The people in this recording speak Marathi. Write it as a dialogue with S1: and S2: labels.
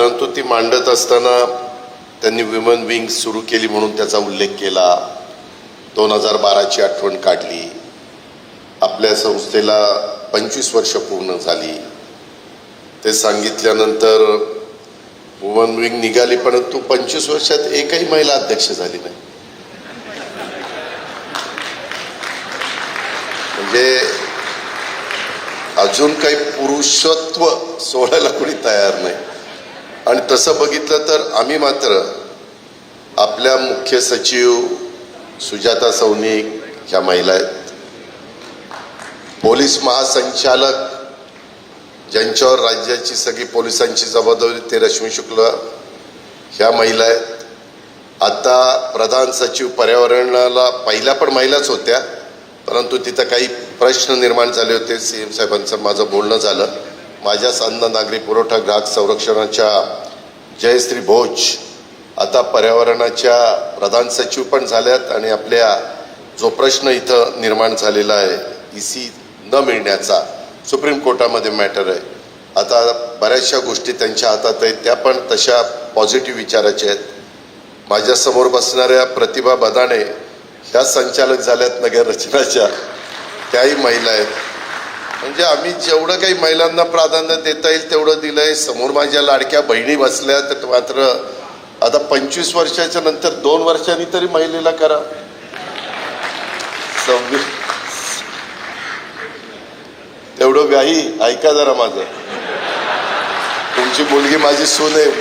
S1: परंतु ती मांडत असताना त्यांनी विमन विंग सुरू केली म्हणून त्याचा उल्लेख केला. 2012ची आठवण काढली. आपल्या संस्थेला 25 वर्ष पूर्ण झाली ते सांगितल्यानंतर वुमन विंग निघाली, परंतु 25 वर्षात एकही महिला अध्यक्ष झाली नाही. म्हणजे अजून काही पुरुषत्व सोडायला कोणी तयार नाही. आणि तसं बघितलं तर आम्ही मात्र आपल्या मुख्य सचिव सुजाता सौनिक ह्या महिला आहेत, पोलीस महासंचालक ज्यांच्यावर राज्याची सगळी पोलिसांची जबाबदारी ते रश्मी शुक्ला ह्या महिला आहेत. आता प्रधान सचिव पर्यावरणाला पहिल्या पण महिलाच होत्या, परंतु तिथं काही प्रश्न निर्माण झाले होते. CM साहेबांचं माझं बोलणं झालं. माझ्याच अन्न नागरी पुरवठा ग्राहक संरक्षणाच्या जयश्री भोज आता पर्यावरणाच्या प्रधान सचिव पण झाल्यात. आणि आपल्या जो प्रश्न इथं निर्माण झालेला आहे EC न मिळण्याचा, सुप्रीम कोर्टामध्ये मॅटर आहे. आता बऱ्याचशा गोष्टी त्यांच्या हातात आहेत, त्या पण तशा पॉझिटिव्ह विचाराच्या आहेत. माझ्यासमोर बसणाऱ्या प्रतिभा बदाणे ह्या संचालक झाल्यात नगर रचनाच्या, त्याही महिला आहेत. म्हणजे आम्ही जेवढं काही महिलांना प्राधान्य देता येईल तेवढं दिलंय. समोर माझ्या लाडक्या बहिणी बसल्या, तर मात्र आता 25 वर्षाच्या नंतर 2 वर्षांनी तरी महिलेला करा. तेवढं व्याही ऐका जरा माझं. तुमची मुलगी माझी सून आहे,